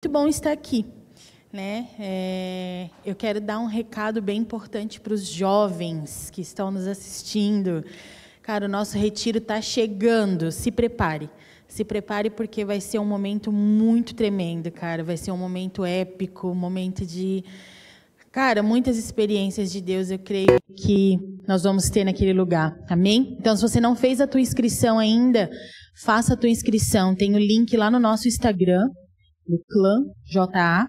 Muito bom estar aqui, né? Eu quero dar um recado bem importante para os jovens que estão nos assistindo. Cara, o nosso retiro está chegando, se prepare. Se prepare porque vai ser um momento muito tremendo, cara. Vai ser um momento épico, um momento de... Cara, muitas experiências de Deus, eu creio que nós vamos ter naquele lugar, amém? Então, se você não fez a tua inscrição ainda, faça a tua inscrição. Tem o link lá no nosso Instagram, no Clã JA,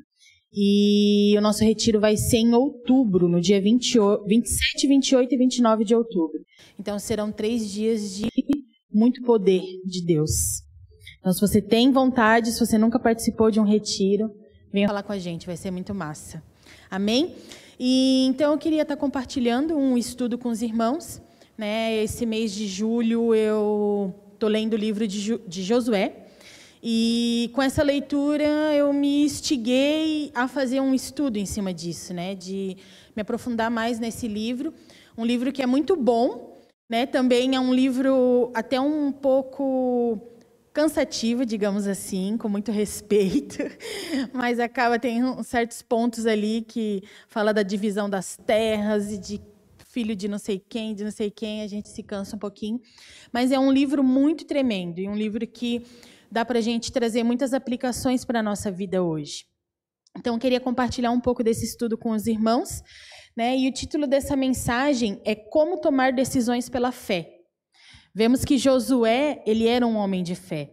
e o nosso retiro vai ser em outubro, no dia 27, 28 e 29 de outubro. Então, serão 3 dias de muito poder de Deus. Então, se você tem vontade, se você nunca participou de um retiro, venha falar com a gente, vai ser muito massa. Amém? E, então, eu queria estar compartilhando um estudo com os irmãos, né? Esse mês de julho, eu estou lendo o livro de Josué. E com essa leitura eu me instiguei a fazer um estudo em cima disso, né? De me aprofundar mais nesse livro. Um livro que é muito bom, né? Também é um livro até um pouco cansativo, digamos assim, com muito respeito, mas tem certos pontos ali que fala da divisão das terras e de filho de não sei quem, a gente se cansa um pouquinho. Mas é um livro muito tremendo e um livro que dá para a gente trazer muitas aplicações para a nossa vida hoje. Então, eu queria compartilhar um pouco desse estudo com os irmãos, né? E o título dessa mensagem é Como Tomar Decisões pela Fé. Vemos que Josué, ele era um homem de fé,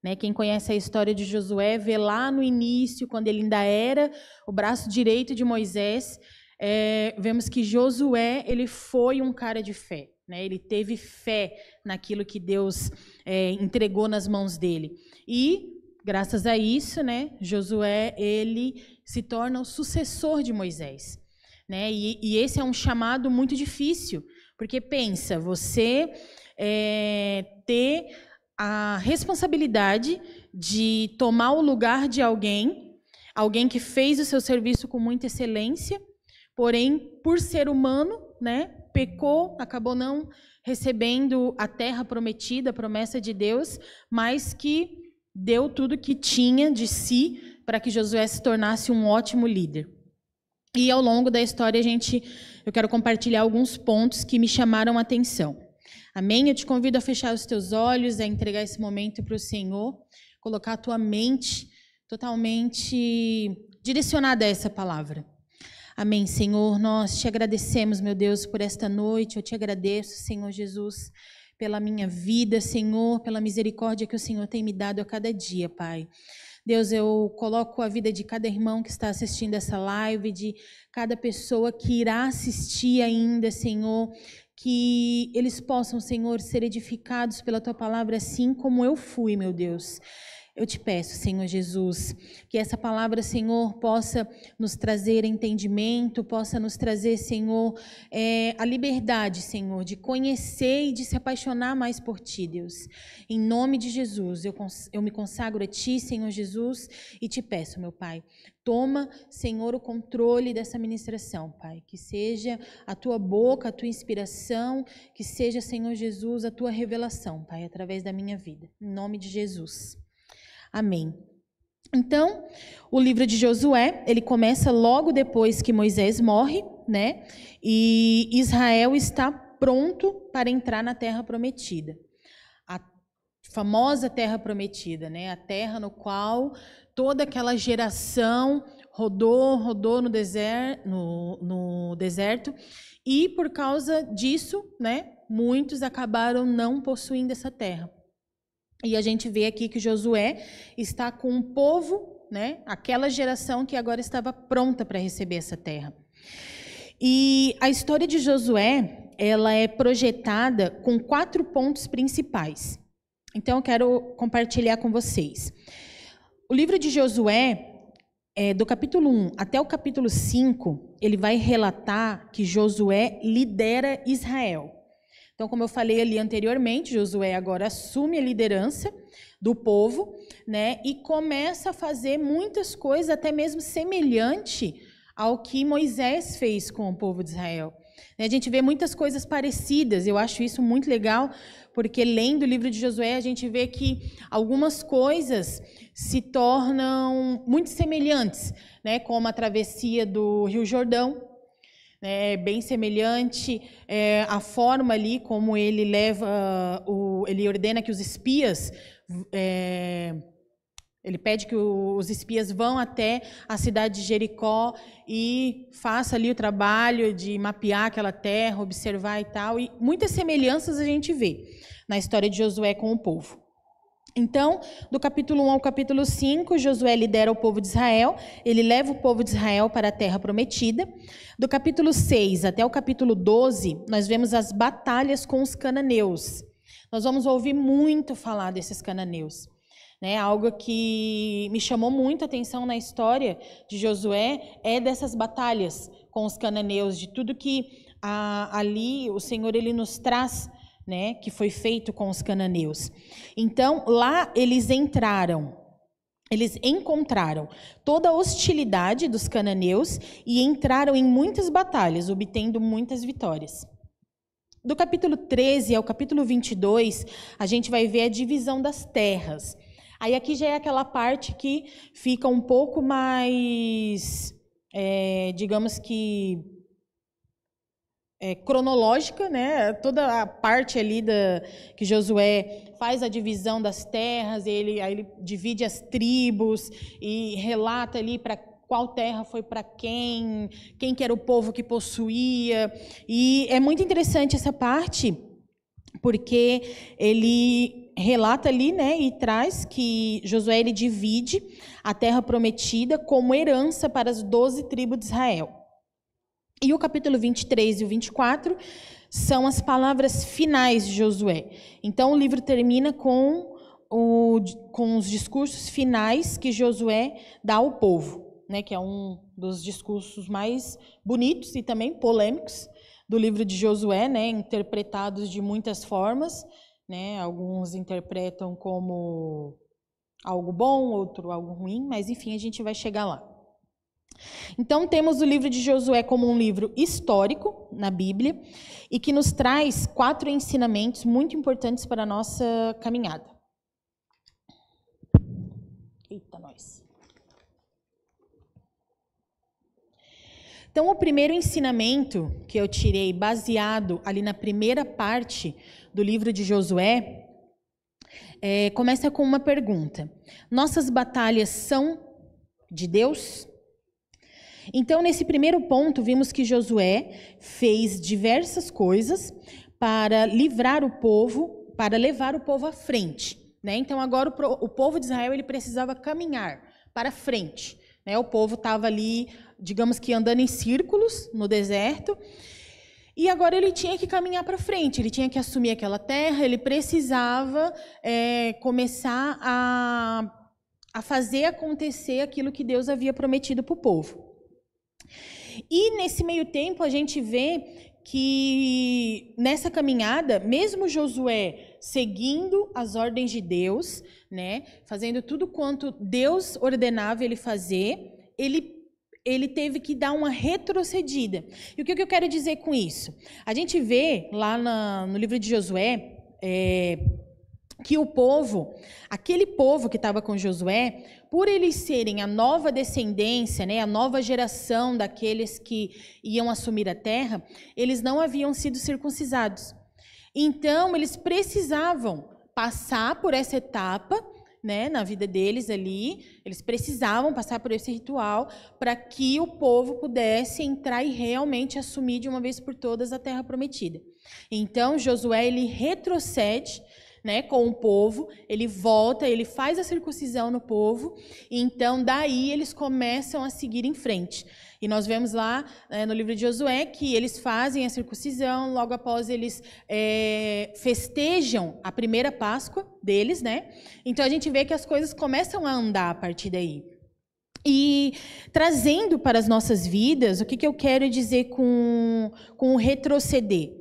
né? Quem conhece a história de Josué, vê lá no início, quando ele ainda era o braço direito de Moisés, vemos que Josué, ele foi um cara de fé. Ele teve fé naquilo que Deus entregou nas mãos dele. E, graças a isso, né, Josué ele se torna o sucessor de Moisés. E esse é um chamado muito difícil, porque pensa, você ter a responsabilidade de tomar o lugar de alguém que fez o seu serviço com muita excelência, porém, por ser humano, né, pecou, acabou não recebendo a terra prometida, a promessa de Deus, mas que deu tudo que tinha de si para que Josué se tornasse um ótimo líder. E ao longo da história, eu quero compartilhar alguns pontos que me chamaram a atenção. Amém? Eu te convido a fechar os teus olhos, a entregar esse momento para o Senhor, colocar a tua mente totalmente direcionada a essa palavra. Amém, Senhor, nós te agradecemos, meu Deus, por esta noite, eu te agradeço, Senhor Jesus, pela minha vida, Senhor, pela misericórdia que o Senhor tem me dado a cada dia, Pai. Deus, eu coloco a vida de cada irmão que está assistindo essa live, de cada pessoa que irá assistir ainda, Senhor, que eles possam, Senhor, ser edificados pela Tua palavra, assim como eu fui, meu Deus. Eu te peço, Senhor Jesus, que essa palavra, Senhor, possa nos trazer entendimento, possa nos trazer, Senhor, a liberdade, Senhor, de conhecer e de se apaixonar mais por Ti, Deus. Em nome de Jesus, eu me consagro a Ti, Senhor Jesus, e te peço, meu Pai, toma, Senhor, o controle dessa ministração, Pai, que seja a Tua boca, a Tua inspiração, que seja, Senhor Jesus, a Tua revelação, Pai, através da minha vida. Em nome de Jesus. Amém. Então, o livro de Josué, ele começa logo depois que Moisés morre, né? E Israel está pronto para entrar na terra prometida. A famosa terra prometida, né? A terra no qual toda aquela geração rodou no deserto, e por causa disso, né, muitos acabaram não possuindo essa terra. E a gente vê aqui que Josué está com um povo, né, aquela geração que agora estava pronta para receber essa terra. E a história de Josué, ela é projetada com 4 pontos principais. Então, eu quero compartilhar com vocês. O livro de Josué, do capítulo 1 até o capítulo 5, ele vai relatar que Josué lidera Israel. Então, como eu falei ali anteriormente, Josué agora assume a liderança do povo, né, e começa a fazer muitas coisas, até mesmo semelhante ao que Moisés fez com o povo de Israel. A gente vê muitas coisas parecidas, eu acho isso muito legal, porque lendo o livro de Josué, a gente vê que algumas coisas se tornam muito semelhantes, né? Como a travessia do Rio Jordão, bem semelhante, a forma ali como ele ele ordena que os espias, ele pede que os espias vão até a cidade de Jericó e faça ali o trabalho de mapear aquela terra, observar e tal, e muitas semelhanças a gente vê na história de Josué com o povo. Então, do capítulo 1 ao capítulo 5, Josué lidera o povo de Israel, ele leva o povo de Israel para a terra prometida. Do capítulo 6 até o capítulo 12, nós vemos as batalhas com os cananeus. Nós vamos ouvir muito falar desses cananeus. Algo que me chamou muito a atenção na história de Josué é dessas batalhas com os cananeus, de tudo que ali o Senhor ele nos traz, que foi feito com os cananeus. Então, lá eles encontraram toda a hostilidade dos cananeus e entraram em muitas batalhas, obtendo muitas vitórias. Do capítulo 13 ao capítulo 22, a gente vai ver a divisão das terras. Aí aqui já é aquela parte que fica um pouco mais, digamos que, cronológica, toda a parte ali que Josué faz a divisão das terras, aí ele divide as tribos e relata ali para qual terra foi para quem que era o povo que possuía. E é muito interessante essa parte, porque ele relata ali, e traz que Josué ele divide a terra prometida como herança para as 12 tribos de Israel. E o capítulo 23 e o 24 são as palavras finais de Josué. Então, o livro termina com os discursos finais que Josué dá ao povo, que é um dos discursos mais bonitos e também polêmicos do livro de Josué, interpretados de muitas formas. Alguns interpretam como algo bom, outro algo ruim, mas enfim, a gente vai chegar lá. Então, temos o livro de Josué como um livro histórico na Bíblia e que nos traz 4 ensinamentos muito importantes para a nossa caminhada. Eita, nós. Então, o primeiro ensinamento que eu tirei baseado ali na primeira parte do livro de Josué começa com uma pergunta: nossas batalhas são de Deus? Então, nesse primeiro ponto, vimos que Josué fez diversas coisas para livrar o povo, para levar o povo à frente. Então, agora o povo de Israel ele precisava caminhar para frente. O povo estava ali, digamos que andando em círculos no deserto, e agora ele tinha que caminhar para frente, ele tinha que assumir aquela terra, ele precisava começar a fazer acontecer aquilo que Deus havia prometido para o povo. E nesse meio tempo a gente vê que nessa caminhada, mesmo Josué seguindo as ordens de Deus, fazendo tudo quanto Deus ordenava ele fazer, ele teve que dar uma retrocedida. E o que eu quero dizer com isso? A gente vê lá no livro de Josué que o povo, aquele povo que estava com Josué, por eles serem a nova descendência, a nova geração daqueles que iam assumir a terra, eles não haviam sido circuncisados. Então, eles precisavam passar por essa etapa, na vida deles ali, eles precisavam passar por esse ritual para que o povo pudesse entrar e realmente assumir de uma vez por todas a terra prometida. Então, Josué, ele retrocede, com o povo, ele volta, ele faz a circuncisão no povo, e então daí eles começam a seguir em frente. E nós vemos lá no livro de Josué que eles fazem a circuncisão, logo após eles festejam a primeira Páscoa deles, Então a gente vê que as coisas começam a andar a partir daí. E trazendo para as nossas vidas, o que eu quero dizer com o retroceder?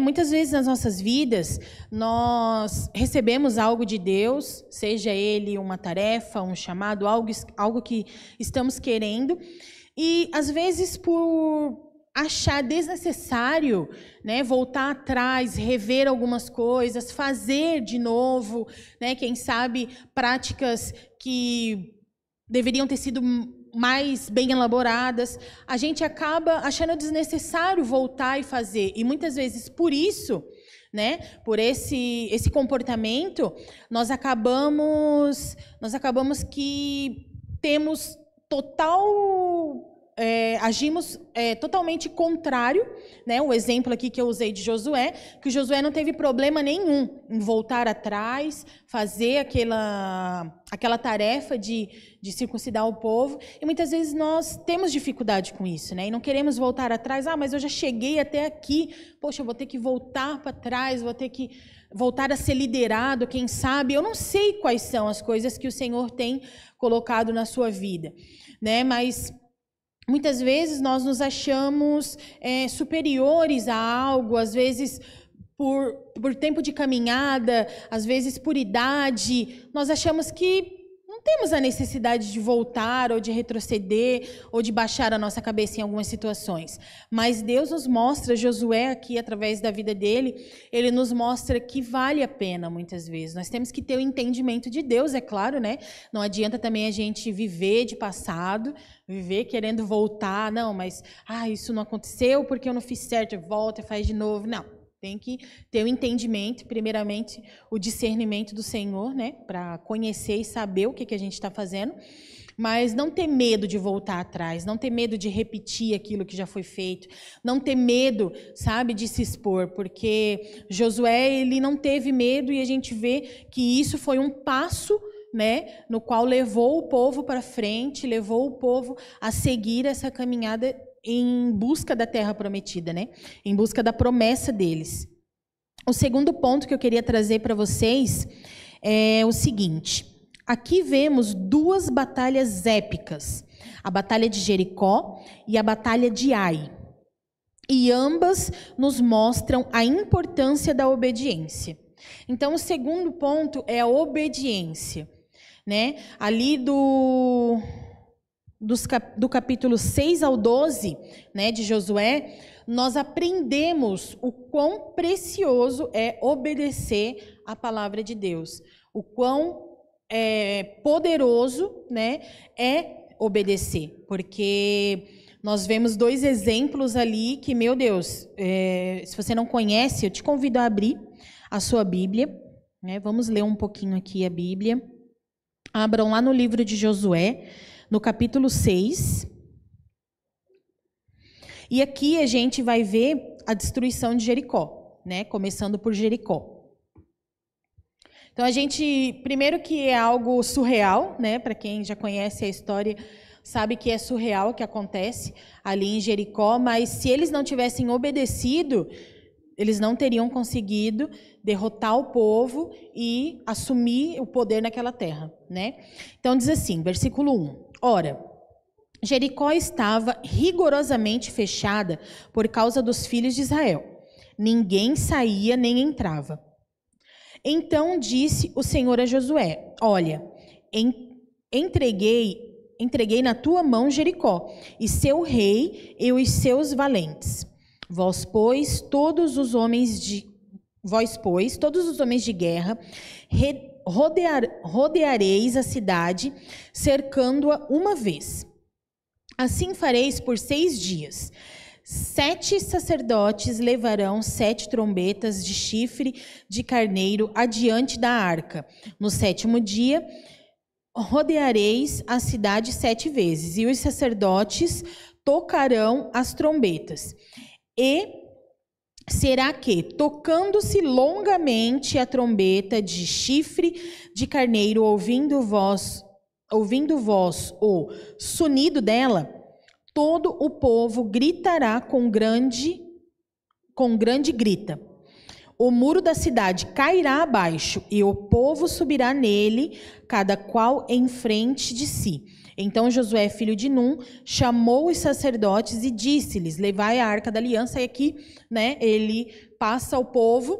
Muitas vezes nas nossas vidas, nós recebemos algo de Deus, seja ele uma tarefa, um chamado, algo que estamos querendo, e às vezes por achar desnecessário, né, voltar atrás, rever algumas coisas, fazer de novo, né, quem sabe práticas que deveriam ter sido mais bem elaboradas, a gente acaba achando desnecessário voltar e fazer. E muitas vezes por isso, né, por esse comportamento, nós acabamos que temos agimos totalmente contrário, né? O exemplo aqui que eu usei de Josué, que o Josué não teve problema nenhum em voltar atrás, fazer aquela tarefa de circuncidar o povo. E muitas vezes nós temos dificuldade com isso, né? E não queremos voltar atrás. Mas eu já cheguei até aqui. Poxa, eu vou ter que voltar para trás, vou ter que voltar a ser liderado, quem sabe. Eu não sei quais são as coisas que o Senhor tem colocado na sua vida, né? Mas muitas vezes nós nos achamos superiores a algo, às vezes por tempo de caminhada, às vezes por idade. Nós achamos que não temos a necessidade de voltar ou de retroceder ou de baixar a nossa cabeça em algumas situações. Mas Deus nos mostra, Josué aqui, através da vida dele, ele nos mostra que vale a pena muitas vezes. Nós temos que ter o entendimento de Deus, é claro, né? Não adianta também a gente viver de passado, viver querendo voltar. Não, mas isso não aconteceu porque eu não fiz certo, volta e faz de novo. Não. Tem que ter o entendimento, primeiramente, o discernimento do Senhor, né? Para conhecer e saber o que a gente está fazendo. Mas não ter medo de voltar atrás, não ter medo de repetir aquilo que já foi feito, não ter medo, sabe, de se expor, porque Josué, ele não teve medo e a gente vê que isso foi um passo, né, no qual levou o povo para frente, levou o povo a seguir essa caminhada em busca da terra prometida, né? Em busca da promessa deles. O segundo ponto que eu queria trazer para vocês é o seguinte: aqui vemos duas batalhas épicas, a Batalha de Jericó e a Batalha de Ai. E ambas nos mostram a importância da obediência. Então, o segundo ponto é a obediência, né? Ali do capítulo 6 ao 12, né, de Josué, nós aprendemos o quão precioso é obedecer à palavra de Deus, o quão poderoso, né, é obedecer, porque nós vemos dois exemplos ali que, meu Deus, se você não conhece, eu te convido a abrir a sua Bíblia, né, vamos ler um pouquinho aqui a Bíblia. Abram lá no livro de Josué, no capítulo 6. E aqui a gente vai ver a destruição de Jericó, né? Começando por Jericó. Então primeiro que é algo surreal, né? Para quem já conhece a história, sabe que é surreal o que acontece ali em Jericó, mas se eles não tivessem obedecido, eles não teriam conseguido derrotar o povo e assumir o poder naquela terra, né? Então diz assim, versículo 1. Ora, Jericó estava rigorosamente fechada por causa dos filhos de Israel. Ninguém saía nem entrava. Então disse o Senhor a Josué: olha, entreguei na tua mão Jericó, e seu rei e os seus valentes. Vós, pois, todos os homens de guerra, rodeareis a cidade, cercando-a uma vez. Assim fareis por 6 dias. 7 sacerdotes levarão 7 trombetas de chifre de carneiro adiante da arca. No 7º dia, rodeareis a cidade 7 vezes, e os sacerdotes tocarão as trombetas. E será que, tocando-se longamente a trombeta de chifre de carneiro, ouvindo vós o sonido dela, todo o povo gritará com grande grita. O muro da cidade cairá abaixo, e o povo subirá nele, cada qual em frente de si. Então Josué, filho de Num, chamou os sacerdotes e disse-lhes: levai a arca da aliança. E aqui, né, ele passa ao povo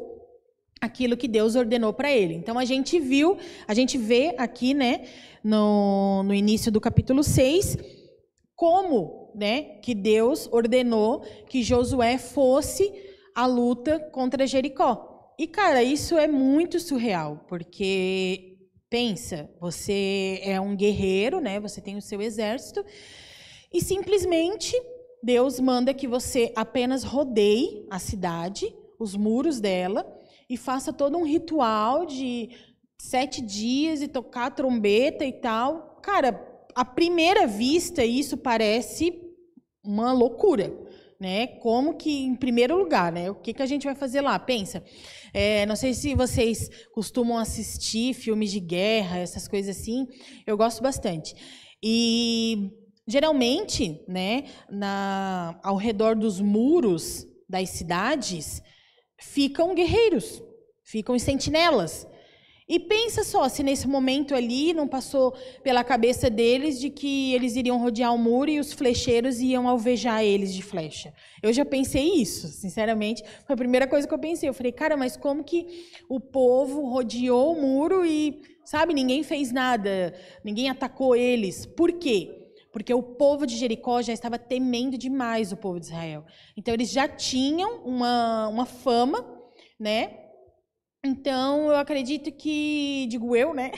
aquilo que Deus ordenou para ele. Então a gente vê aqui, né, no início do capítulo 6, como, né, que Deus ordenou que Josué fosse à luta contra Jericó. E, cara, isso é muito surreal, porque, pensa, você é um guerreiro, né, você tem o seu exército, e simplesmente Deus manda que você apenas rodeie a cidade, os muros dela, e faça todo um ritual de 7 dias e tocar trombeta e tal. Cara, à primeira vista, isso parece uma loucura, né? Como que, em primeiro lugar, né? O que a gente vai fazer lá? Pensa, não sei se vocês costumam assistir filmes de guerra, essas coisas assim, eu gosto bastante. E, geralmente, né, ao redor dos muros das cidades, ficam guerreiros, ficam sentinelas. E pensa só, se nesse momento ali não passou pela cabeça deles de que eles iriam rodear o muro e os flecheiros iam alvejar eles de flecha. Eu já pensei isso, sinceramente. Foi a primeira coisa que eu pensei. Eu falei, cara, mas como que o povo rodeou o muro e, sabe, ninguém fez nada, ninguém atacou eles. Por quê? Porque o povo de Jericó já estava temendo demais o povo de Israel. Então, eles já tinham uma fama, né? Então, eu acredito que, digo eu, né?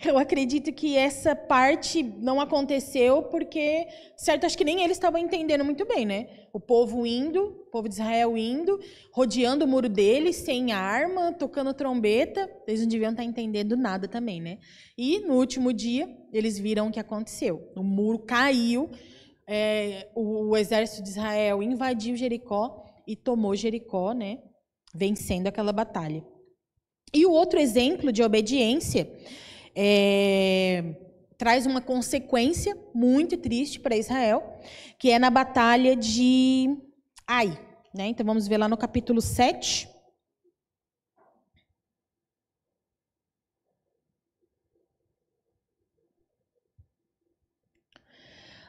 Eu acredito que essa parte não aconteceu porque, certo, acho que nem eles estavam entendendo muito bem, né? O povo de Israel indo, rodeando o muro deles, sem arma, tocando trombeta, eles não deviam estar entendendo nada também, né? E no último dia, eles viram o que aconteceu. O muro caiu, o exército de Israel invadiu Jericó e tomou Jericó, né? Vencendo aquela batalha. E o outro exemplo de obediência traz uma consequência muito triste para Israel, que é na batalha de Ai, né? Então vamos ver lá no capítulo 7.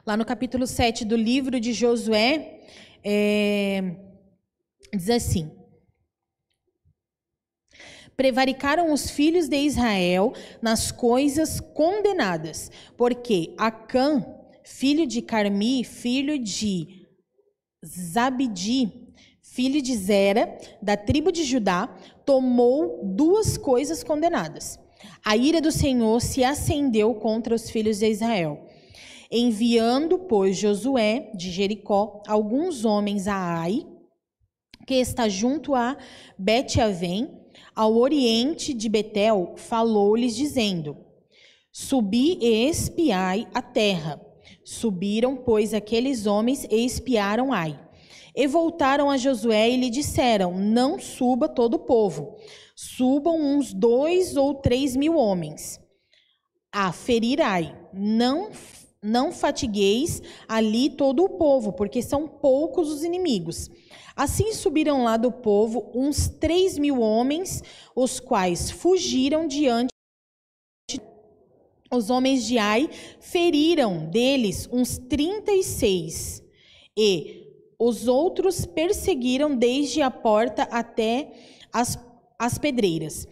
Lá no capítulo 7 do livro de Josué, diz assim: prevaricaram os filhos de Israel nas coisas condenadas, porque Acã, filho de Carmi, filho de Zabdi, filho de Zera, da tribo de Judá, tomou 2 coisas condenadas. A ira do Senhor se acendeu contra os filhos de Israel. Enviando, pois, Josué de Jericó alguns homens a Ai, que está junto a Bet-Avém, ao oriente de Betel, falou-lhes dizendo: subi e espiai a terra. Subiram, pois, aqueles homens e espiaram Ai. E voltaram a Josué e lhe disseram: não suba todo o povo, subam uns 2 ou 3 mil homens a ferir Ai. Não fatigueis ali todo o povo, porque são poucos os inimigos. Assim subiram lá do povo uns 3 mil homens, os quais fugiram diante. Os homens de Ai feriram deles uns 36, e os outros perseguiram desde a porta até as pedreiras,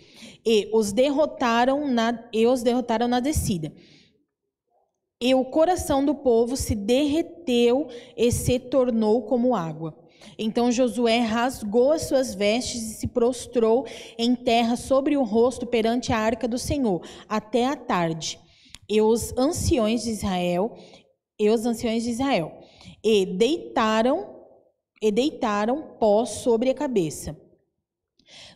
e os derrotaram na descida. E o coração do povo se derreteu e se tornou como água. Então Josué rasgou as suas vestes e se prostrou em terra sobre o rosto perante a arca do Senhor, até a tarde. E os anciões de Israel, deitaram pó sobre a cabeça.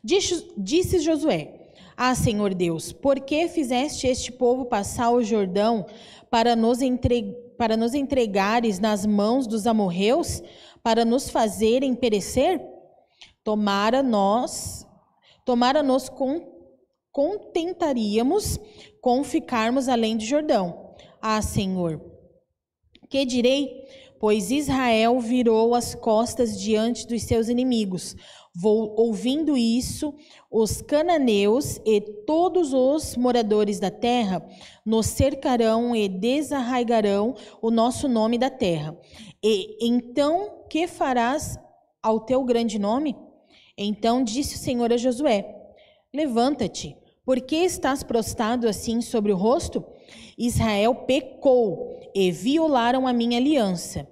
Disse Josué: ah, Senhor Deus, por que fizeste este povo passar o Jordão para nos entregares nas mãos dos amorreus, para nos fazerem perecer? Tomara-nos contentaríamos com ficarmos além do Jordão. Ah, Senhor, que direi? Pois Israel virou as costas diante dos seus inimigos. Ouvindo isso, os cananeus e todos os moradores da terra nos cercarão e desarraigarão o nosso nome da terra. E então, que farás ao teu grande nome? Então disse o Senhor a Josué: levanta-te, Por que estás prostrado assim sobre o rosto? Israel pecou e violaram a minha aliança.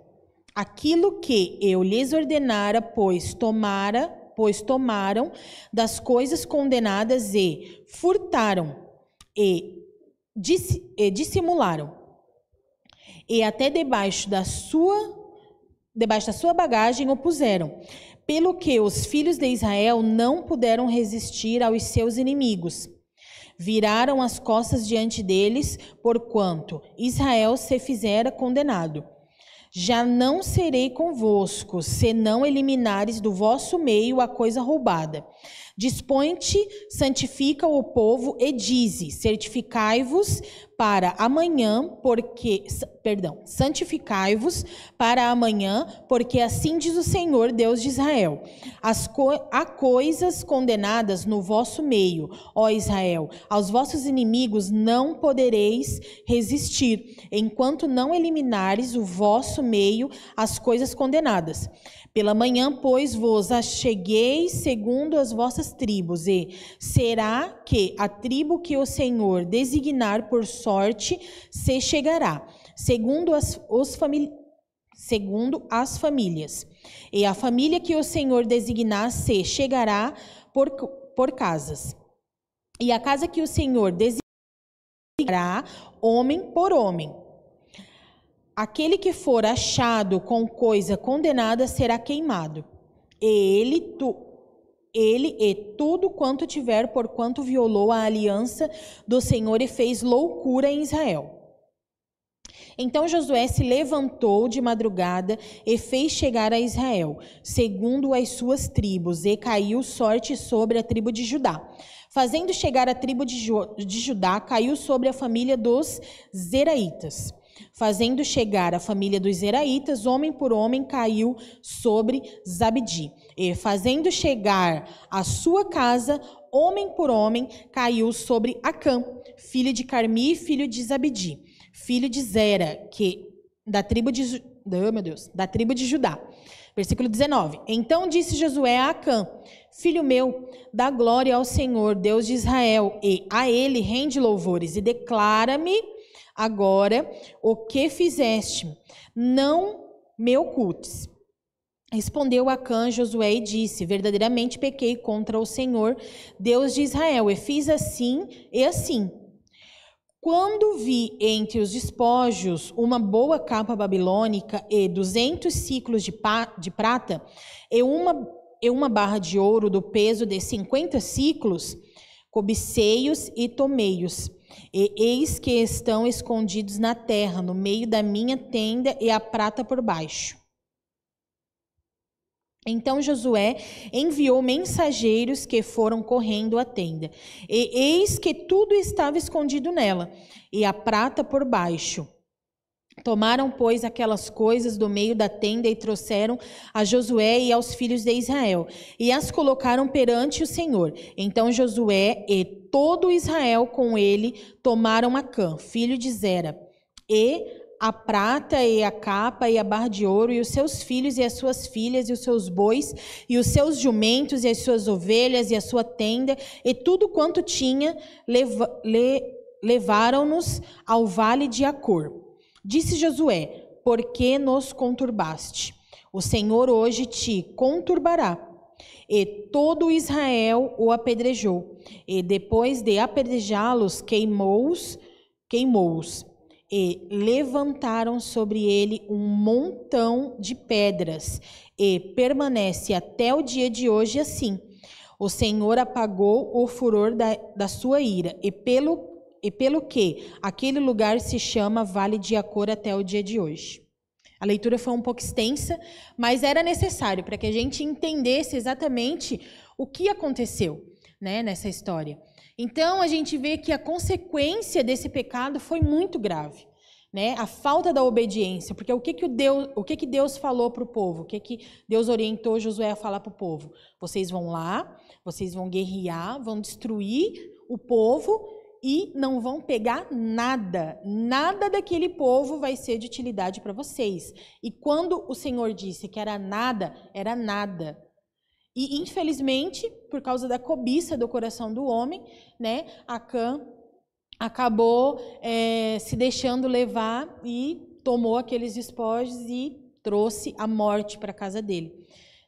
Aquilo que eu lhes ordenara, pois tomaram das coisas condenadas e furtaram e dissimularam. E até debaixo da sua bagagem o puseram. Pelo que os filhos de Israel não puderam resistir aos seus inimigos. Viraram as costas diante deles, porquanto Israel se fizera condenado. Já não serei convosco, se não eliminares do vosso meio a coisa roubada. Dispõe-te, santifica o povo e dize, santificai-vos para amanhã, porque assim diz o Senhor, Deus de Israel. Há coisas condenadas no vosso meio, ó Israel, aos vossos inimigos não podereis resistir, enquanto não eliminares do vosso meio as coisas condenadas. Pela manhã, pois, vos achegueis segundo as vossas tribos, e será que a tribo que o Senhor designar por sorte se chegará, segundo as famílias. E a família que o Senhor designar se chegará por casas. E a casa que o Senhor designará, homem por homem. Aquele que for achado com coisa condenada será queimado. Ele e tudo quanto tiver, porquanto violou a aliança do Senhor e fez loucura em Israel. Então Josué se levantou de madrugada e fez chegar a Israel, segundo as suas tribos, e caiu sorte sobre a tribo de Judá. Fazendo chegar a tribo de Judá, caiu sobre a família dos Zeraitas. Fazendo chegar a família dos Zeraitas, homem por homem, caiu sobre Zabdi. E fazendo chegar a sua casa, homem por homem, caiu sobre Acã, filho de Carmi, filho de Zabdi, filho de Zera, da tribo de Judá. Versículo 19. Então disse Josué a Acã: Filho meu, dá glória ao Senhor, Deus de Israel, e a ele rende louvores, e declara-me agora o que fizeste, não me ocultes. Respondeu Acã a Josué e disse: Verdadeiramente pequei contra o Senhor, Deus de Israel, e fiz assim e assim. Quando vi entre os despojos uma boa capa babilônica e 200 ciclos de prata e uma barra de ouro do peso de 50 ciclos, cobicei-os e tomei-os. E eis que estão escondidos na terra, no meio da minha tenda, e a prata por baixo. Então Josué enviou mensageiros que foram correndo à tenda. E eis que tudo estava escondido nela, e a prata por baixo. Tomaram, pois, aquelas coisas do meio da tenda e trouxeram a Josué e aos filhos de Israel, e as colocaram perante o Senhor. Então Josué e todo Israel com ele tomaram Acã, filho de Zera, e a prata e a capa e a barra de ouro, e os seus filhos e as suas filhas, e os seus bois, e os seus jumentos, e as suas ovelhas, e a sua tenda, e tudo quanto tinha, levaram-nos ao vale de Acor. Disse Josué: Por que nos conturbaste? O Senhor hoje te conturbará. E todo Israel o apedrejou, e depois de apedrejá-los, queimou-os, e levantaram sobre ele um montão de pedras, e permanece até o dia de hoje assim. O Senhor apagou o furor da sua ira, e pelo que aquele lugar se chama Vale de Acor até o dia de hoje. A leitura foi um pouco extensa, mas era necessário para que a gente entendesse exatamente o que aconteceu, né, nessa história. Então, a gente vê que a consequência desse pecado foi muito grave, né? A falta da obediência, porque o que Deus falou para o povo? O que Deus orientou Josué a falar para o povo? Vocês vão lá, vocês vão guerrear, vão destruir o povo e não vão pegar nada. Nada daquele povo vai ser de utilidade para vocês. E quando o Senhor disse que era nada, era nada. E, infelizmente, por causa da cobiça do coração do homem, né, Acã acabou se deixando levar e tomou aqueles despojos e trouxe a morte para a casa dele.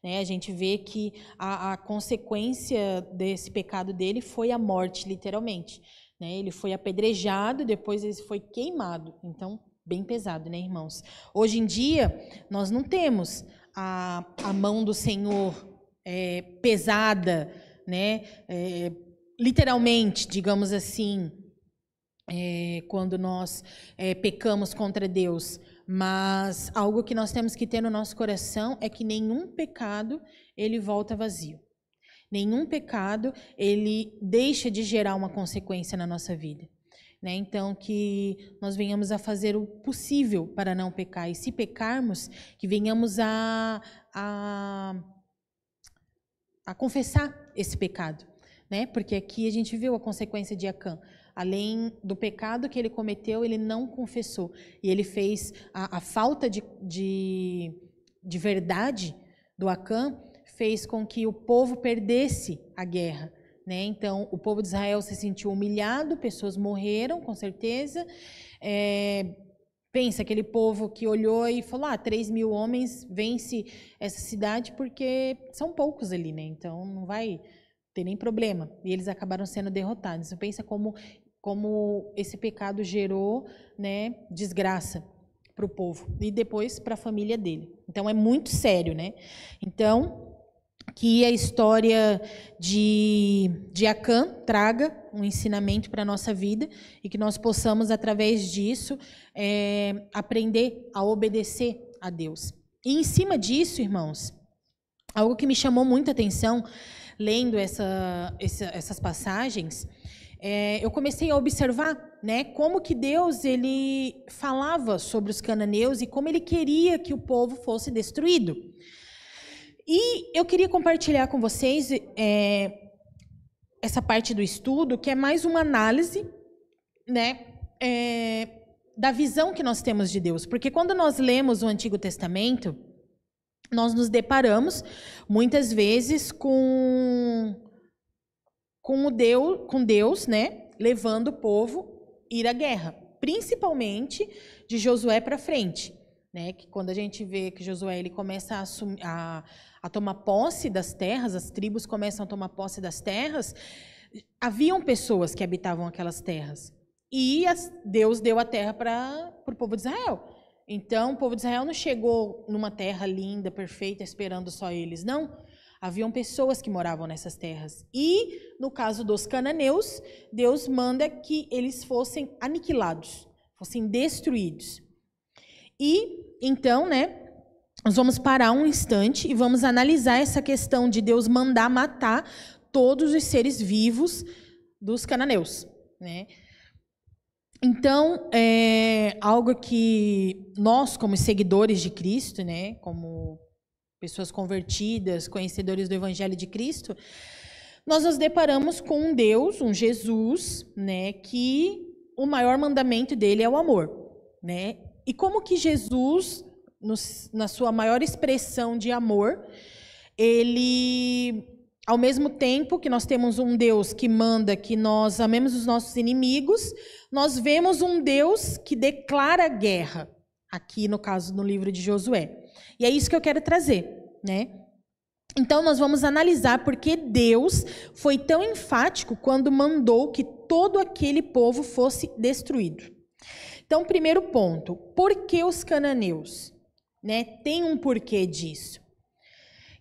Né, a gente vê que a consequência desse pecado dele foi a morte, literalmente. Né, ele foi apedrejado, depois ele foi queimado. Então, bem pesado, né, irmãos? Hoje em dia, nós não temos a mão do Senhor pesada, né? Literalmente, digamos assim, quando nós pecamos contra Deus. Mas algo que nós temos que ter no nosso coração é que nenhum pecado ele volta vazio. Nenhum pecado ele deixa de gerar uma consequência na nossa vida. Né? Então, que nós venhamos a fazer o possível para não pecar. E se pecarmos, que venhamos a confessar esse pecado. Né? Porque aqui a gente viu a consequência de Acã. Além do pecado que ele cometeu, ele não confessou. E ele fez a falta de verdade do Acã, fez com que o povo perdesse a guerra. Né? Então, o povo de Israel se sentiu humilhado, pessoas morreram, com certeza. Pensa, aquele povo que olhou e falou, 3.000 homens vence essa cidade porque são poucos ali, né? Então não vai ter nem problema. E eles acabaram sendo derrotados. Então pensa como esse pecado gerou, né, desgraça para o povo e depois para a família dele. Então é muito sério, né? Então, que a história de Acã traga um ensinamento para a nossa vida e que nós possamos, através disso, aprender a obedecer a Deus. E em cima disso, irmãos, algo que me chamou muita atenção, lendo essas passagens, eu comecei a observar, né, como que Deus ele falava sobre os cananeus e como ele queria que o povo fosse destruído. E eu queria compartilhar com vocês essa parte do estudo, que é mais uma análise, né, da visão que nós temos de Deus. Porque quando nós lemos o Antigo Testamento, nós nos deparamos, muitas vezes, com Deus, né, levando o povo a ir à guerra. Principalmente de Josué para frente. Né, que quando a gente vê que Josué ele começa a tomar posse das terras, as tribos começam a tomar posse das terras, haviam pessoas que habitavam aquelas terras. E Deus deu a terra para o povo de Israel. Então, o povo de Israel não chegou numa terra linda, perfeita, esperando só eles, não. Haviam pessoas que moravam nessas terras. E, no caso dos cananeus, Deus manda que eles fossem aniquilados, fossem destruídos. E, então, né, nós vamos parar um instante e vamos analisar essa questão de Deus mandar matar todos os seres vivos dos cananeus, né? Então, algo que nós, como seguidores de Cristo, né, como pessoas convertidas, conhecedores do Evangelho de Cristo, nós nos deparamos com um Deus, um Jesus, né, que o maior mandamento dele é o amor, né? E como que Jesus, na sua maior expressão de amor, ele, ao mesmo tempo que nós temos um Deus que manda que nós amemos os nossos inimigos, nós vemos um Deus que declara guerra, aqui no caso no livro de Josué. E é isso que eu quero trazer, né? Então nós vamos analisar porque Deus foi tão enfático quando mandou que todo aquele povo fosse destruído. Então, primeiro ponto, por que os cananeus? Né? Tem um porquê disso.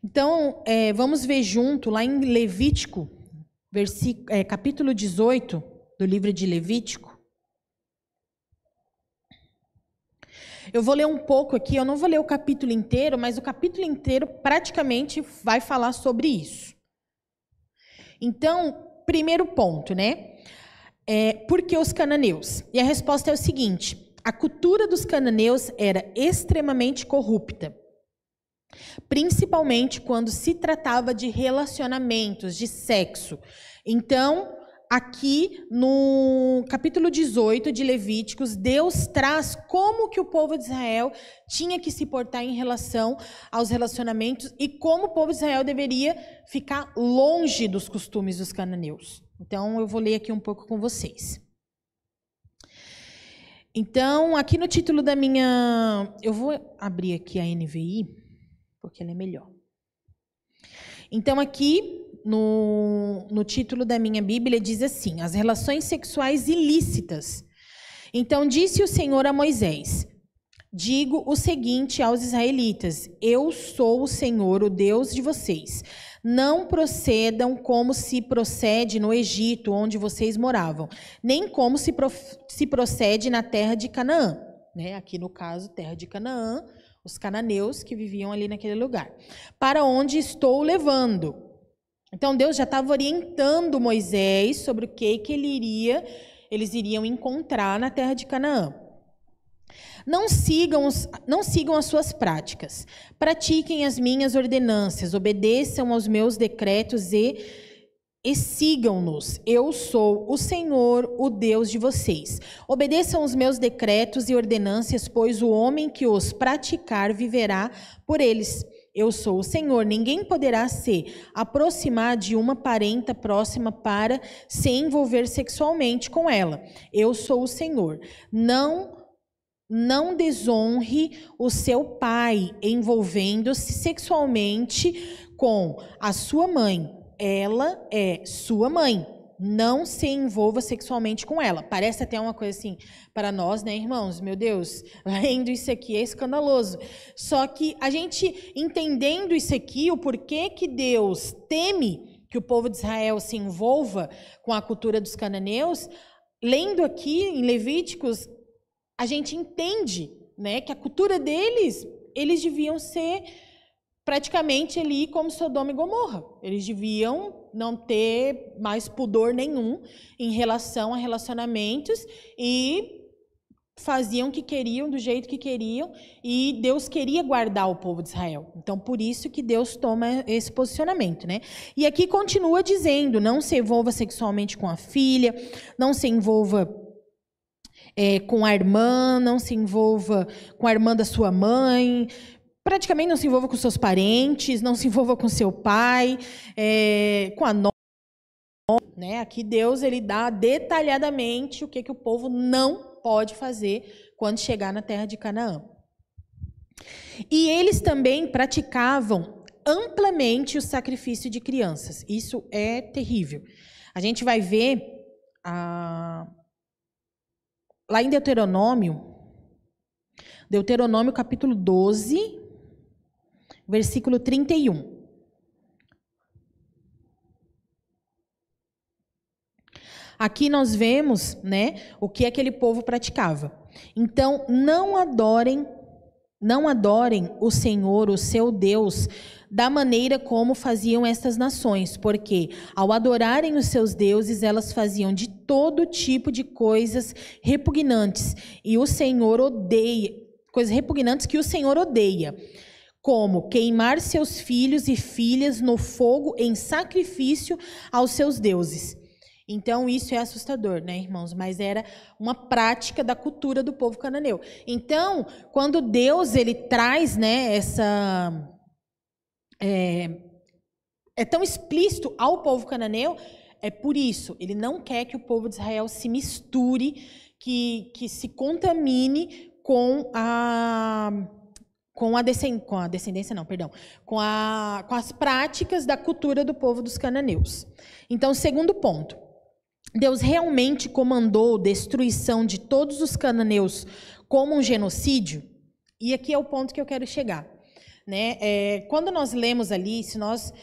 Então, vamos ver junto, lá em Levítico, capítulo 18 do livro de Levítico. Eu vou ler um pouco aqui, eu não vou ler o capítulo inteiro, mas o capítulo inteiro praticamente vai falar sobre isso. Então, primeiro ponto, né? Por que os cananeus? E a resposta é o seguinte: a cultura dos cananeus era extremamente corrupta, principalmente quando se tratava de relacionamentos, de sexo. Então, aqui no capítulo 18 de Levíticos, Deus traz como que o povo de Israel tinha que se portar em relação aos relacionamentos e como o povo de Israel deveria ficar longe dos costumes dos cananeus. Então, eu vou ler aqui um pouco com vocês. Então, aqui no título da minha... Eu vou abrir aqui a NVI, porque ela é melhor. Então, aqui no título da minha Bíblia diz assim: as relações sexuais ilícitas. Então, disse o Senhor a Moisés: digo o seguinte aos israelitas: eu sou o Senhor, o Deus de vocês. Não procedam como se procede no Egito, onde vocês moravam, nem como se procede na terra de Canaã. Né? Aqui, no caso, terra de Canaã, os cananeus que viviam ali naquele lugar. Para onde estou levando. Então, Deus já estava orientando Moisés sobre o que eles iriam encontrar na terra de Canaã. Não sigam as suas práticas. Pratiquem as minhas ordenâncias, obedeçam aos meus decretos e sigam-nos. Eu sou o Senhor, o Deus de vocês. Obedeçam os meus decretos e ordenâncias, pois o homem que os praticar viverá por eles. Eu sou o Senhor. Ninguém poderá se aproximar de uma parenta próxima para se envolver sexualmente com ela. Eu sou o Senhor. Não desonre o seu pai envolvendo-se sexualmente com a sua mãe. Ela é sua mãe. Não se envolva sexualmente com ela. Parece até uma coisa assim para nós, né, irmãos? Meu Deus, lendo isso aqui é escandaloso. Só que a gente entendendo isso aqui, o porquê que Deus teme que o povo de Israel se envolva com a cultura dos cananeus, lendo aqui em Levíticos, a gente entende, né, que a cultura deles, eles deviam ser praticamente ali como Sodoma e Gomorra. Eles deviam não ter mais pudor nenhum em relação a relacionamentos e faziam o que queriam, do jeito que queriam, e Deus queria guardar o povo de Israel. Então, por isso que Deus toma esse posicionamento, né? E aqui continua dizendo: não se envolva sexualmente com a filha, não se envolva com a irmã, não se envolva com a irmã da sua mãe, praticamente não se envolva com seus parentes, não se envolva com seu pai, com a nora, né? Aqui Deus ele dá detalhadamente o que o povo não pode fazer quando chegar na terra de Canaã. E eles também praticavam amplamente o sacrifício de crianças. Isso é terrível. A gente vai ver lá em Deuteronômio capítulo 12, versículo 31. Aqui nós vemos, né, o que aquele povo praticava. Então, não adorem o Senhor, o seu Deus, da maneira como faziam estas nações, porque ao adorarem os seus deuses, elas faziam de todo tipo de coisas repugnantes, e o Senhor odeia, coisas repugnantes que o Senhor odeia, como queimar seus filhos e filhas no fogo em sacrifício aos seus deuses. Então, isso é assustador, né, irmãos? Mas era uma prática da cultura do povo cananeu. Então, quando Deus ele traz, né, é tão explícito ao povo cananeu, é por isso. Ele não quer que o povo de Israel se misture, que se contamine com as práticas da cultura do povo dos cananeus. Então, segundo ponto, Deus realmente comandou a destruição de todos os cananeus como um genocídio? E aqui é o ponto que eu quero chegar. Né? Quando nós lemos ali, se nós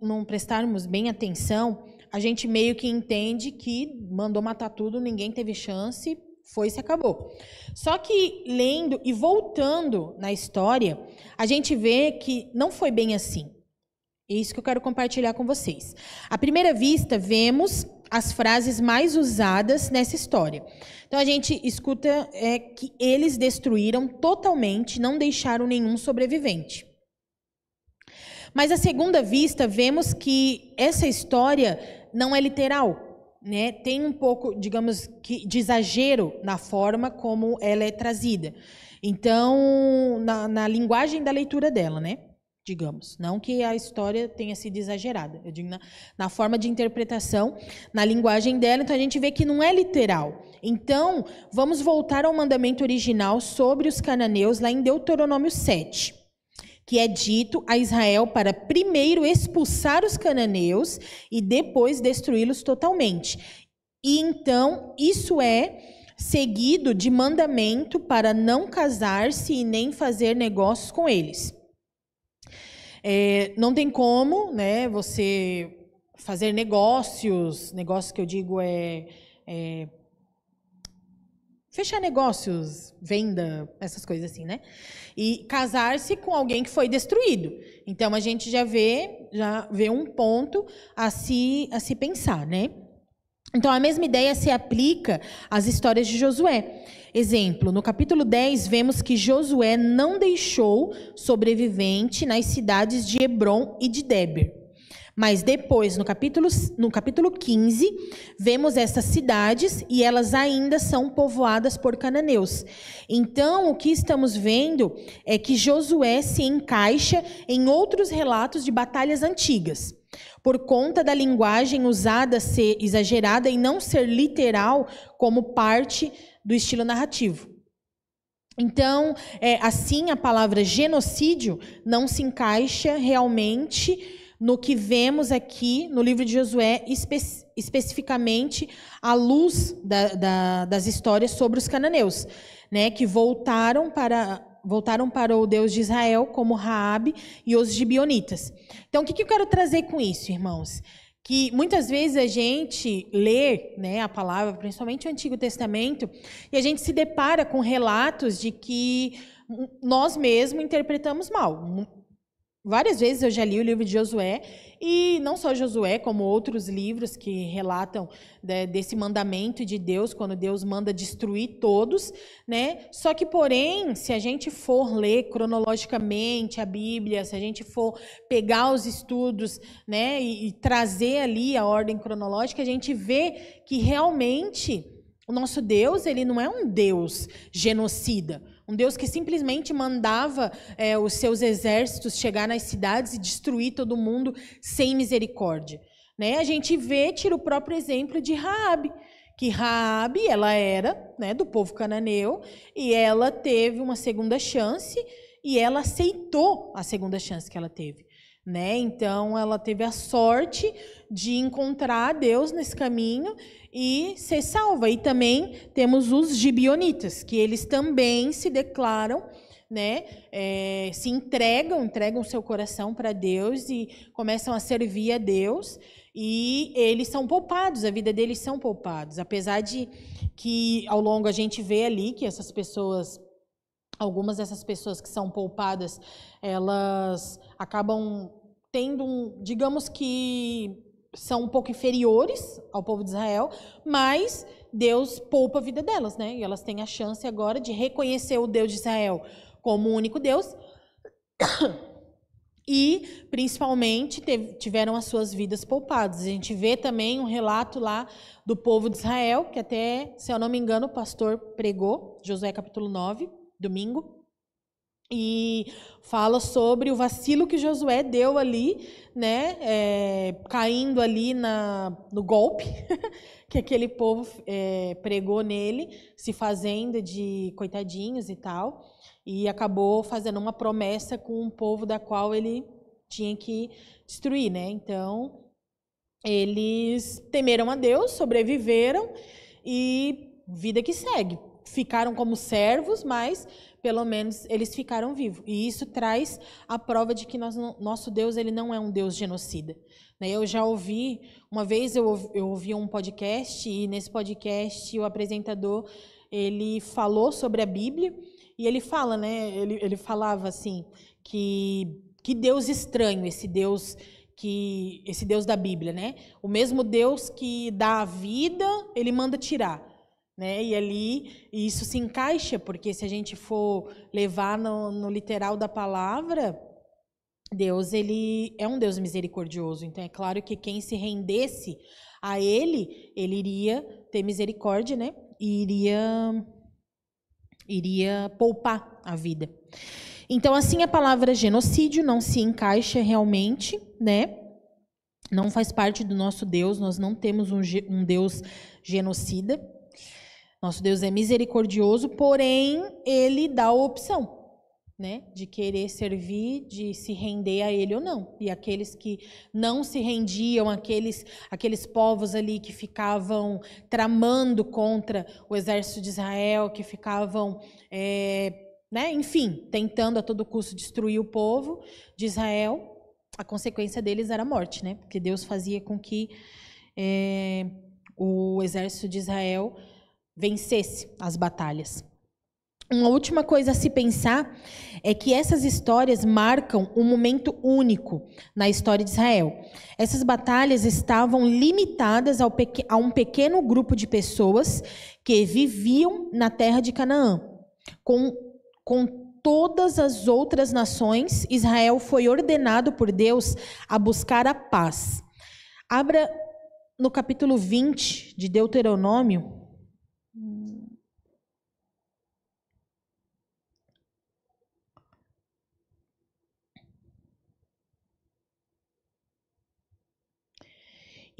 não prestarmos bem atenção, a gente meio que entende que mandou matar tudo, ninguém teve chance, foi e se acabou. Só que lendo e voltando na história, a gente vê que não foi bem assim. É isso que eu quero compartilhar com vocês. À primeira vista, vemos as frases mais usadas nessa história. Então, a gente escuta que eles destruíram totalmente, não deixaram nenhum sobrevivente. Mas, à segunda vista, vemos que essa história não é literal. né, tem um pouco, digamos, de exagero na forma como ela é trazida. Então, na linguagem da leitura dela, né? Digamos, não que a história tenha sido exagerada, eu digo na forma de interpretação, na linguagem dela, então a gente vê que não é literal. Então, vamos voltar ao mandamento original sobre os cananeus, lá em Deuteronômio 7, que é dito a Israel para primeiro expulsar os cananeus e depois destruí-los totalmente. E então, isso é seguido de mandamento para não casar-se e nem fazer negócios com eles. Não tem como, né, você fazer negócios que eu digo fechar negócios, venda, essas coisas assim, né? E casar-se com alguém que foi destruído. Então a gente já vê um ponto a se pensar, né? Então a mesma ideia se aplica às histórias de Josué. Exemplo, no capítulo 10, vemos que Josué não deixou sobrevivente nas cidades de Hebrom e de Déber. Mas depois, no capítulo 15, vemos essas cidades e elas ainda são povoadas por cananeus. Então, o que estamos vendo é que Josué se encaixa em outros relatos de batalhas antigas. Por conta da linguagem usada ser exagerada e não ser literal como parte do estilo narrativo. Então, assim, a palavra genocídio não se encaixa realmente no que vemos aqui no livro de Josué, especificamente à luz das histórias sobre os cananeus, né, que voltaram para o Deus de Israel, como Raabe e os gibeonitas. Então, o que eu quero trazer com isso, irmãos? Que muitas vezes a gente lê, né, a palavra, principalmente o Antigo Testamento, e a gente se depara com relatos de que nós mesmos interpretamos mal. Várias vezes eu já li o livro de Josué, e não só Josué, como outros livros que relatam desse mandamento de Deus, quando Deus manda destruir todos, né? Só que, porém, se a gente for ler cronologicamente a Bíblia, se a gente for pegar os estudos, né, e trazer ali a ordem cronológica, a gente vê que realmente o nosso Deus, ele não é um Deus genocida, um Deus que simplesmente mandava os seus exércitos chegar nas cidades e destruir todo mundo sem misericórdia, né? A gente tira o próprio exemplo de Raabe, que Raabe, ela era, né, do povo cananeu, e ela teve uma segunda chance, e ela aceitou a segunda chance que ela teve, né? Então, ela teve a sorte de encontrar Deus nesse caminho e ser salva. E também temos os gibeonitas, que eles também se declaram, né, se entregam seu coração para Deus e começam a servir a Deus, e eles são poupados, a vida deles são poupados, apesar de que ao longo a gente vê ali que essas pessoas, algumas dessas pessoas que são poupadas, elas acabam tendo, digamos que são um pouco inferiores ao povo de Israel, mas Deus poupa a vida delas, né? E elas têm a chance agora de reconhecer o Deus de Israel como o único Deus e, principalmente, tiveram as suas vidas poupadas. A gente vê também um relato lá do povo de Israel, que até, se eu não me engano, o pastor pregou, Josué capítulo 9, domingo, e fala sobre o vacilo que Josué deu ali, né, caindo ali no golpe que aquele povo pregou nele, se fazendo de coitadinhos e tal, e acabou fazendo uma promessa com um povo da qual ele tinha que destruir, né? Então, eles temeram a Deus, sobreviveram e vida que segue. Ficaram como servos, mas pelo menos eles ficaram vivos. E isso traz a prova de que nosso Deus, ele não é um Deus genocida. Eu já ouvi, uma vez eu ouvi um podcast, e nesse podcast o apresentador, ele falou sobre a Bíblia, e ele fala, né, ele falava assim, que Deus estranho, esse Deus da Bíblia, né? O mesmo Deus que dá a vida, ele manda tirar. Né? E ali isso se encaixa, porque se a gente for levar no literal da palavra, Deus, ele é um Deus misericordioso. Então é claro que quem se rendesse a ele iria ter misericórdia, né? E iria poupar a vida. Então, assim, a palavra genocídio não se encaixa realmente, né? Não faz parte do nosso Deus, nós não temos um Deus genocida. Nosso Deus é misericordioso, porém, ele dá a opção, né, de querer servir, de se render a ele ou não. E aqueles que não se rendiam, aqueles povos ali que ficavam tramando contra o exército de Israel, que ficavam, né, enfim, tentando a todo custo destruir o povo de Israel, a consequência deles era a morte, né? Porque Deus fazia com que o exército de Israel vencesse as batalhas. Uma última coisa a se pensar é que essas histórias marcam um momento único na história de Israel. Essas batalhas estavam limitadas a um pequeno grupo de pessoas que viviam na terra de Canaã. Com todas as outras nações, Israel foi ordenado por Deus a buscar a paz. Abra no capítulo 20 de Deuteronômio.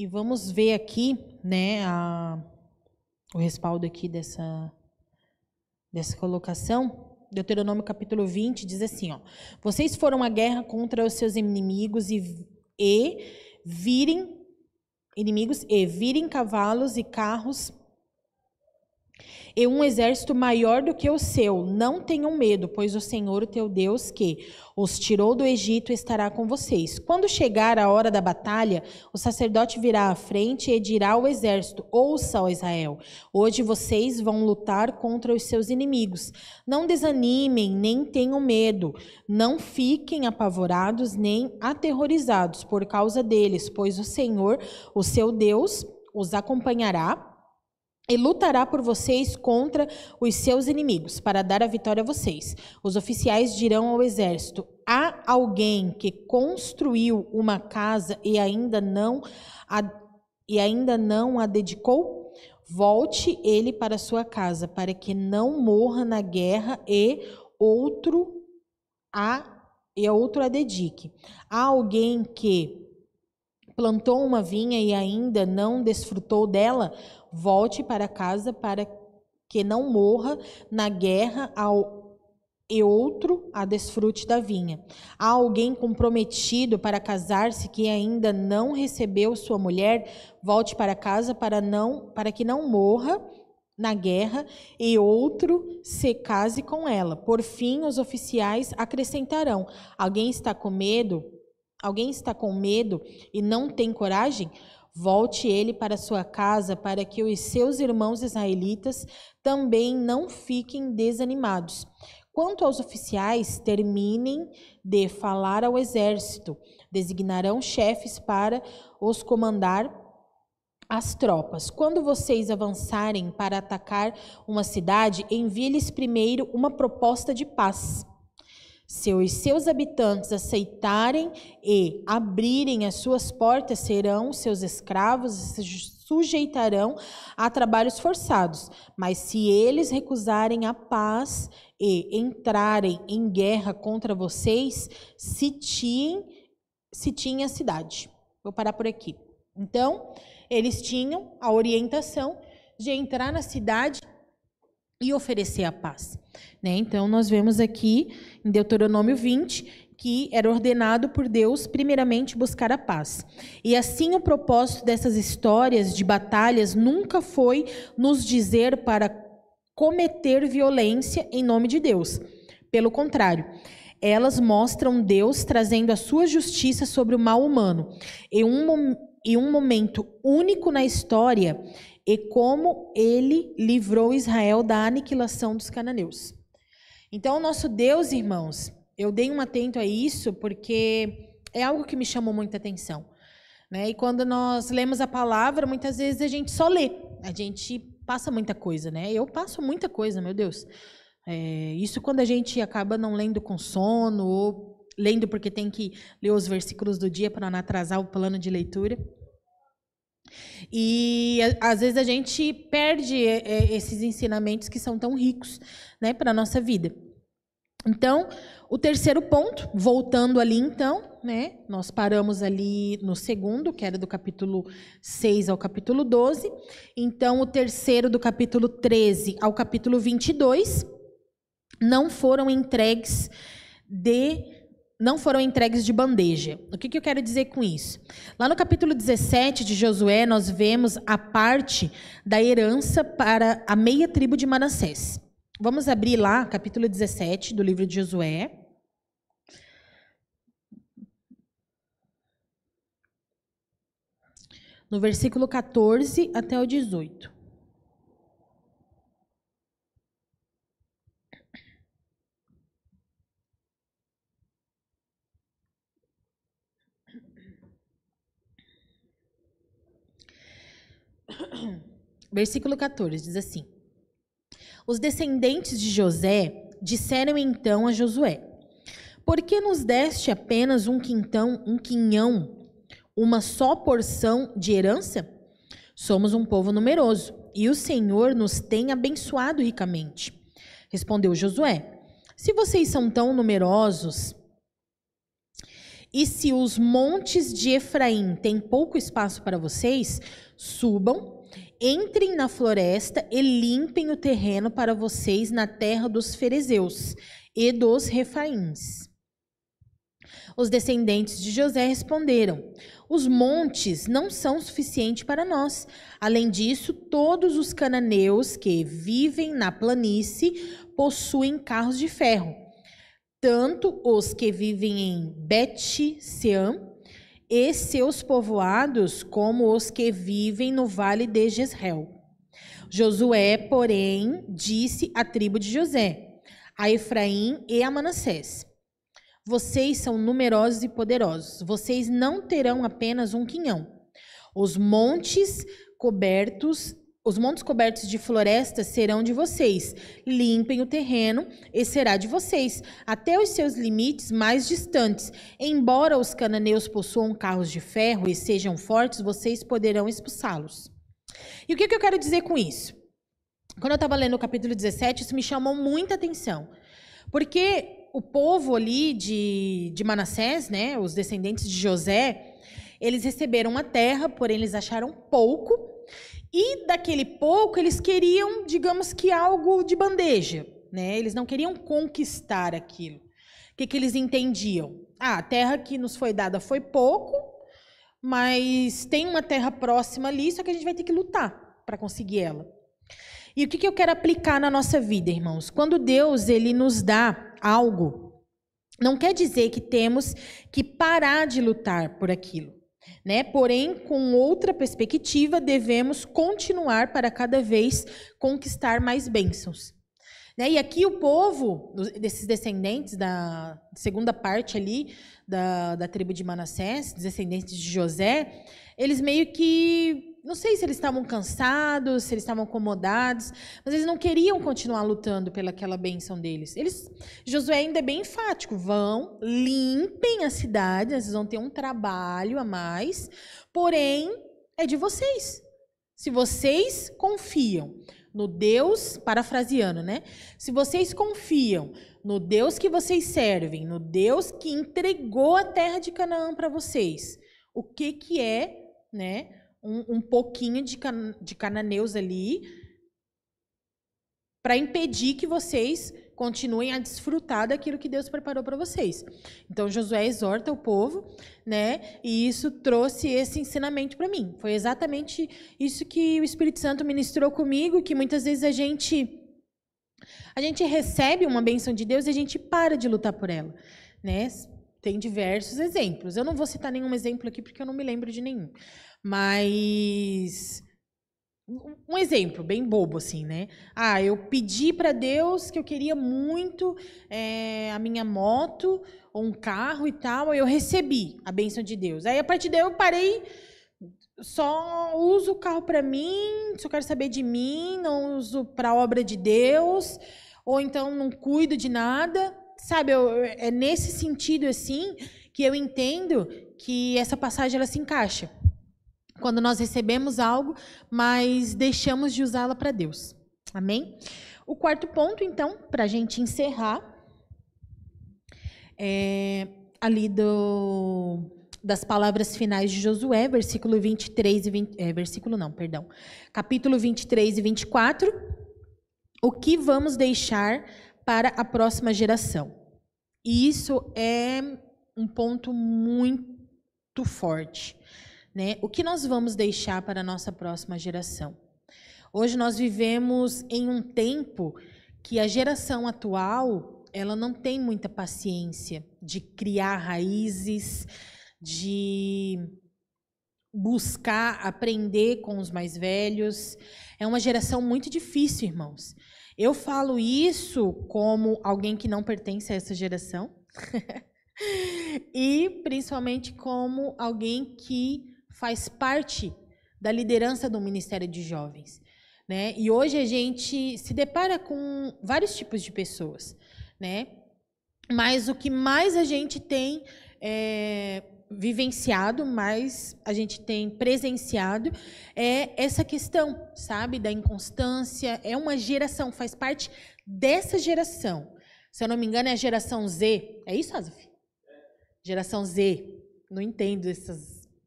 E vamos ver aqui, né, o respaldo aqui dessa colocação. Deuteronômio capítulo 20 diz assim, ó: vocês foram à guerra contra os seus inimigos e virem cavalos e carros e um exército maior do que o seu. Não tenham medo, pois o Senhor, o teu Deus, que os tirou do Egito, estará com vocês. Quando chegar a hora da batalha, o sacerdote virá à frente e dirá ao exército: ouça, ó Israel, hoje vocês vão lutar contra os seus inimigos. Não desanimem, nem tenham medo. Não fiquem apavorados, nem aterrorizados por causa deles, pois o Senhor, o seu Deus, os acompanhará e lutará por vocês contra os seus inimigos, para dar a vitória a vocês. Os oficiais dirão ao exército: há alguém que construiu uma casa e ainda não a dedicou? Volte ele para sua casa, para que não morra na guerra e outro a dedique. Há alguém que plantou uma vinha e ainda não desfrutou dela? Volte para casa para que não morra na guerra e outro a desfrute da vinha. Há alguém comprometido para casar-se que ainda não recebeu sua mulher? Volte para casa para que não morra na guerra e outro se case com ela. Por fim, os oficiais acrescentarão: alguém está com medo e não tem coragem? Volte ele para sua casa, para que os seus irmãos israelitas também não fiquem desanimados. Quanto aos oficiais, terminem de falar ao exército. Designarão chefes para os comandar as tropas. Quando vocês avançarem para atacar uma cidade, envie-lhes primeiro uma proposta de paz. Se os seus habitantes aceitarem e abrirem as suas portas, serão seus escravos e se sujeitarão a trabalhos forçados. Mas se eles recusarem a paz e entrarem em guerra contra vocês, sitiem a cidade. Vou parar por aqui. Então, eles tinham a orientação de entrar na cidade e oferecer a paz, né? Então, nós vemos aqui em Deuteronômio 20 que era ordenado por Deus primeiramente buscar a paz. E assim o propósito dessas histórias de batalhas nunca foi nos dizer para cometer violência em nome de Deus. Pelo contrário, elas mostram Deus trazendo a sua justiça sobre o mal humano. E um momento único na história e como ele livrou Israel da aniquilação dos cananeus. Então, o nosso Deus, irmãos, eu dei um atento a isso porque é algo que me chamou muita atenção, né? E quando nós lemos a palavra, muitas vezes a gente só lê, a gente passa muita coisa, né? Eu passo muita coisa, meu Deus. Isso quando a gente acaba não lendo com sono ou lendo porque tem que ler os versículos do dia para não atrasar o plano de leitura. E às vezes a gente perde esses ensinamentos que são tão ricos, né, para a nossa vida. Então, o terceiro ponto, voltando ali então, né, nós paramos ali no segundo, que era do capítulo 6 ao capítulo 12. Então, o terceiro do capítulo 13 ao capítulo 22 não foram entregues de bandeja. O que eu quero dizer com isso? Lá no capítulo 17 de Josué, nós vemos a parte da herança para a meia tribo de Manassés. Vamos abrir lá, capítulo 17 do livro de Josué. No versículo 14 até o 18. Versículo 14 diz assim: Os descendentes de José disseram então a Josué: Por que nos deste apenas um quinhão, uma só porção de herança? Somos um povo numeroso, e o Senhor nos tem abençoado ricamente. Respondeu Josué: Se vocês são tão numerosos, e se os montes de Efraim têm pouco espaço para vocês, subam, entrem na floresta e limpem o terreno para vocês na terra dos ferezeus e dos refaíns. Os descendentes de José responderam: Os montes não são suficientes para nós. Além disso, todos os cananeus que vivem na planície possuem carros de ferro. Tanto os que vivem em Bet-Sean e seus povoados, como os que vivem no vale de Jezreel. Josué, porém, disse à tribo de José, a Efraim e a Manassés: Vocês são numerosos e poderosos. Vocês não terão apenas um quinhão. Os montes cobertos de floresta serão de vocês. Limpem o terreno e será de vocês, até os seus limites mais distantes. Embora os cananeus possuam carros de ferro e sejam fortes, vocês poderão expulsá-los. E o que eu quero dizer com isso? Quando eu estava lendo o capítulo 17, isso me chamou muita atenção. Porque o povo ali de Manassés, né, os descendentes de José, eles receberam uma terra, porém eles acharam pouco. E daquele pouco, eles queriam, digamos que algo de bandeja, né? Eles não queriam conquistar aquilo. O que eles entendiam? A terra que nos foi dada foi pouco, mas tem uma terra próxima ali, só que a gente vai ter que lutar para conseguir ela. E o que eu quero aplicar na nossa vida, irmãos? Quando Deus ele nos dá algo, não quer dizer que temos que parar de lutar por aquilo. Né? Porém, com outra perspectiva, devemos continuar para cada vez conquistar mais bênçãos. Né? E aqui o povo, desses descendentes, da segunda parte ali, da tribo de Manassés, descendentes de José, eles meio que, não sei se eles estavam cansados, se eles estavam acomodados, mas eles não queriam continuar lutando pelaquela bênção deles. Josué ainda é bem enfático: vão, limpem a cidade, vocês vão ter um trabalho a mais, porém é de vocês. Se vocês confiam no Deus, parafraseando, né? Se vocês confiam no Deus que vocês servem, no Deus que entregou a terra de Canaã para vocês, o que é, né? Um pouquinho de cananeus ali para impedir que vocês continuem a desfrutar daquilo que Deus preparou para vocês. Então, Josué exorta o povo, né? E isso trouxe esse ensinamento para mim. Foi exatamente isso que o Espírito Santo ministrou comigo, que muitas vezes a gente recebe uma bênção de Deus e a gente para de lutar por ela, né? Tem diversos exemplos. Eu não vou citar nenhum exemplo aqui porque eu não me lembro de nenhum. Mas um exemplo bem bobo assim, né? Eu pedi para Deus que eu queria muito a minha moto ou um carro e tal, aí eu recebi a bênção de Deus. Aí a partir daí eu parei, só uso o carro para mim, só quero saber de mim, não uso para a obra de Deus, ou então não cuido de nada, sabe? É nesse sentido assim que eu entendo que essa passagem ela se encaixa. Quando nós recebemos algo, mas deixamos de usá-la para Deus. Amém? O quarto ponto, então, para a gente encerrar, ali das palavras finais de Josué, versículo 23 e 20, capítulo 23 e 24, o que vamos deixar para a próxima geração? E isso é um ponto muito forte, né? O que nós vamos deixar para a nossa próxima geração? Hoje nós vivemos em um tempo que a geração atual, ela não tem muita paciência de criar raízes, de buscar aprender com os mais velhos. É uma geração muito difícil, irmãos. Eu falo isso como alguém que não pertence a essa geração e principalmente como alguém que faz parte da liderança do Ministério de Jovens, né? E hoje a gente se depara com vários tipos de pessoas, né? Mas o que mais a gente tem vivenciado, mais a gente tem presenciado, é essa questão, sabe, da inconstância. É uma geração, faz parte dessa geração. Se eu não me engano, é a geração Z. É isso, Azaf? Geração Z. Não entendo essa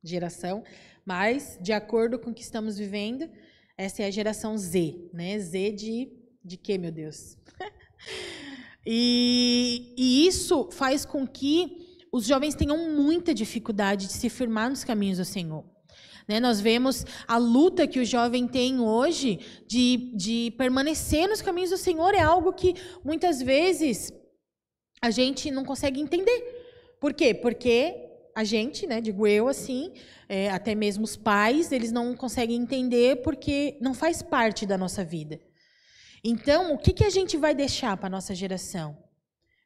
geração, mas, de acordo com o que estamos vivendo, essa é a geração Z, né? Z de quê, meu Deus? E isso faz com que os jovens tenham muita dificuldade de se firmar nos caminhos do Senhor. Né? Nós vemos a luta que o jovem tem hoje de permanecer nos caminhos do Senhor. É algo que, muitas vezes, a gente não consegue entender. Por quê? Porque a gente, né, digo eu assim, até mesmo os pais, eles não conseguem entender porque não faz parte da nossa vida. Então, o que a gente vai deixar para a nossa geração?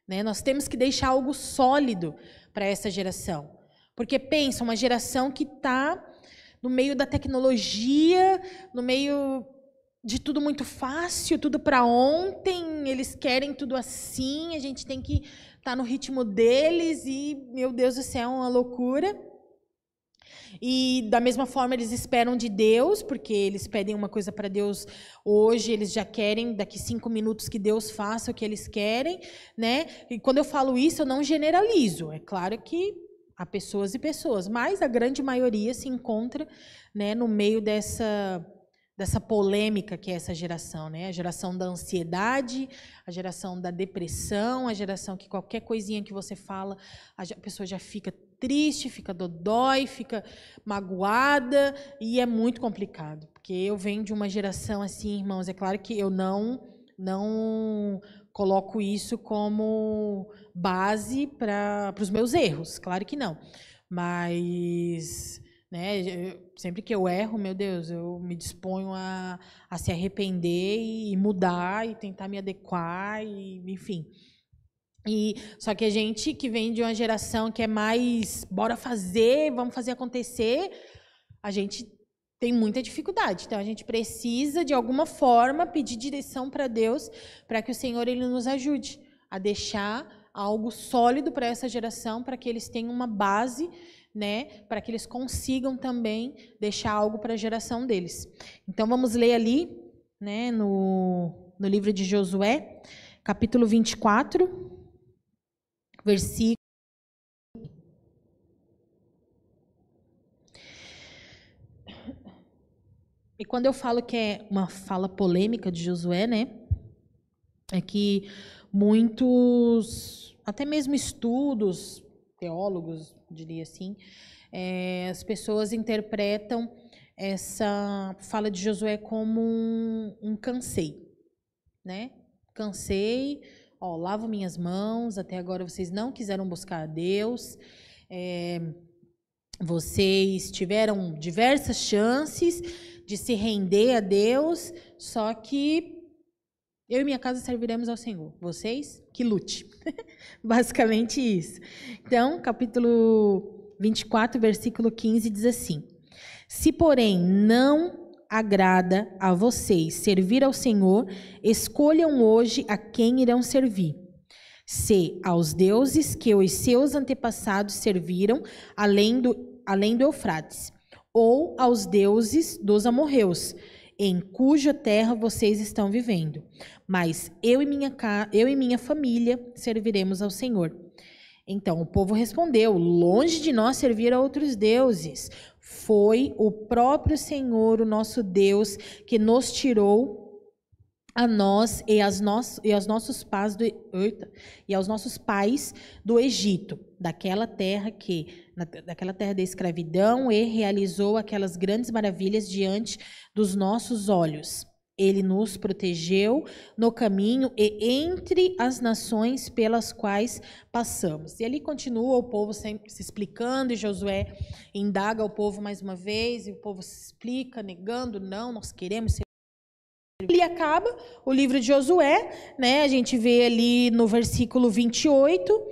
Né? Nós temos que deixar algo sólido para essa geração. Porque, pensa, uma geração que está no meio da tecnologia, no meio de tudo muito fácil, tudo para ontem, eles querem tudo assim, a gente tem que estar no ritmo deles e, meu Deus do céu, é uma loucura. E, da mesma forma, eles esperam de Deus, porque eles pedem uma coisa para Deus hoje, eles já querem, daqui 5 minutos, que Deus faça o que eles querem, né? E quando eu falo isso, eu não generalizo. É claro que há pessoas e pessoas, mas a grande maioria se encontra, né, no meio dessa polêmica que é essa geração, né? A geração da ansiedade, a geração da depressão, a geração que qualquer coisinha que você fala, a pessoa já fica triste, fica dodói, fica magoada, e é muito complicado, porque eu venho de uma geração assim, irmãos, é claro que eu não coloco isso como base para os meus erros, claro que não, mas, né, sempre que eu erro, meu Deus, eu me disponho a se arrepender e mudar e tentar me adequar, e, enfim. Só que a gente que vem de uma geração que é mais bora fazer, vamos fazer acontecer, a gente tem muita dificuldade. Então a gente precisa de alguma forma pedir direção para Deus, para que o Senhor ele nos ajude a deixar algo sólido para essa geração, para que eles tenham uma base, né, para que eles consigam também deixar algo para a geração deles. Então vamos ler ali, né, no livro de Josué, capítulo 24, versículo. E quando eu falo que é uma fala polêmica de Josué, né, é que muitos, até mesmo estudos, teólogos, diria assim, as pessoas interpretam essa fala de Josué como um cansei, né? Cansei, ó, lavo minhas mãos, até agora vocês não quiseram buscar a Deus, vocês tiveram diversas chances de se render a Deus, só que eu e minha casa serviremos ao Senhor. Vocês que lute. Basicamente isso. Então, capítulo 24, versículo 15, diz assim: se, porém, não agrada a vocês servir ao Senhor, escolham hoje a quem irão servir. Se aos deuses que os seus antepassados serviram, além do Eufrates, ou aos deuses dos amorreus, em cuja terra vocês estão vivendo. Mas eu e minha família serviremos ao Senhor. Então o povo respondeu: longe de nós servir a outros deuses. Foi o próprio Senhor, o nosso Deus, que nos tirou a nós e aos nossos pais do Egito, daquela terra da escravidão, e realizou aquelas grandes maravilhas diante dos nossos olhos. Ele nos protegeu no caminho e entre as nações pelas quais passamos. E ali continua o povo sempre se explicando, e Josué indaga o povo mais uma vez, e o povo se explica, negando: não, nós queremos ser. E acaba o livro de Josué, né? A gente vê ali no versículo 28,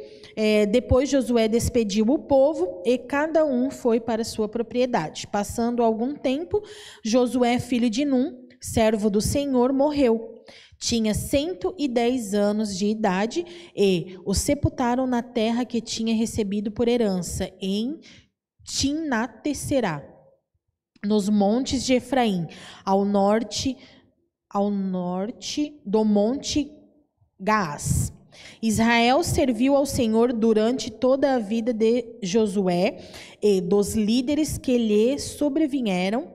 depois Josué despediu o povo e cada um foi para a sua propriedade. Passando algum tempo, Josué, filho de Num, servo do Senhor, morreu. Tinha 110 anos de idade e o sepultaram na terra que tinha recebido por herança, em Timnat-Será, nos montes de Efraim, ao norte do monte Gaás. Israel serviu ao Senhor durante toda a vida de Josué e dos líderes que lhe sobrevieram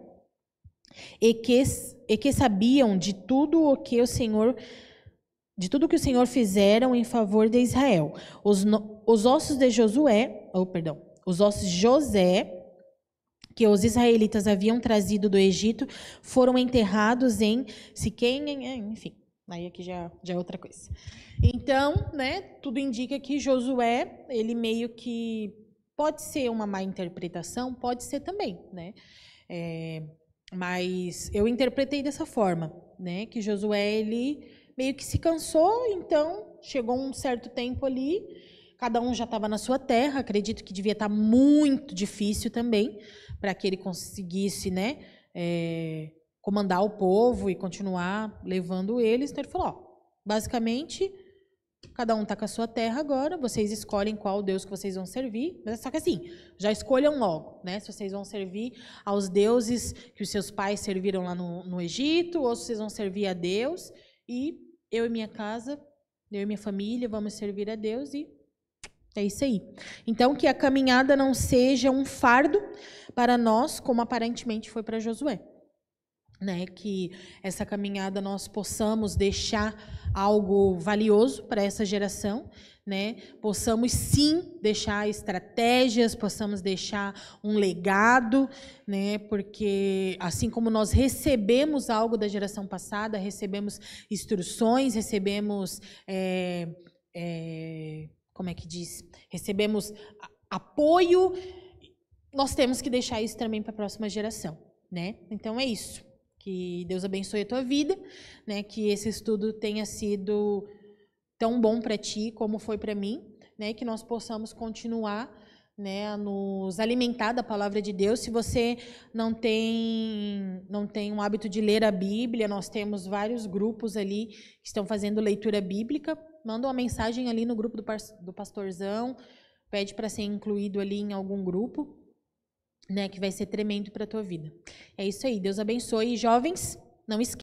e que sabiam de tudo o que o Senhor fizeram em favor de Israel. Os ossos de José, que os israelitas haviam trazido do Egito, foram enterrados em Siquém, enfim, aí aqui já é outra coisa. Então, né, tudo indica que Josué, ele meio que pode ser uma má interpretação, pode ser também, né? Mas eu interpretei dessa forma, né, que Josué, ele meio que se cansou, então chegou um certo tempo ali, cada um já estava na sua terra, acredito que devia estar muito difícil também, para que ele conseguisse, né, comandar o povo e continuar levando eles. Então ele falou: basicamente, cada um está com a sua terra agora, vocês escolhem qual Deus que vocês vão servir, mas só que assim, já escolham logo, né, se vocês vão servir aos deuses que os seus pais serviram lá no Egito, ou se vocês vão servir a Deus, e eu e minha casa, eu e minha família vamos servir a Deus, e é isso aí. Então, que a caminhada não seja um fardo para nós, como aparentemente foi para Josué, né? Que essa caminhada nós possamos deixar algo valioso para essa geração, né? Possamos sim deixar estratégias, possamos deixar um legado, né? Porque assim como nós recebemos algo da geração passada, recebemos instruções, recebemos como é que diz? Recebemos apoio, nós temos que deixar isso também para a próxima geração, né? Então é isso. Que Deus abençoe a tua vida, né? Que esse estudo tenha sido tão bom para ti como foi para mim, né? Que nós possamos continuar, né, a nos alimentar da palavra de Deus. Se você não tem um hábito de ler a Bíblia, nós temos vários grupos ali que estão fazendo leitura bíblica. Manda uma mensagem ali no grupo do pastorzão, pede para ser incluído ali em algum grupo, né, que vai ser tremendo para a tua vida. É isso aí, Deus abençoe. E jovens, não esqueçam.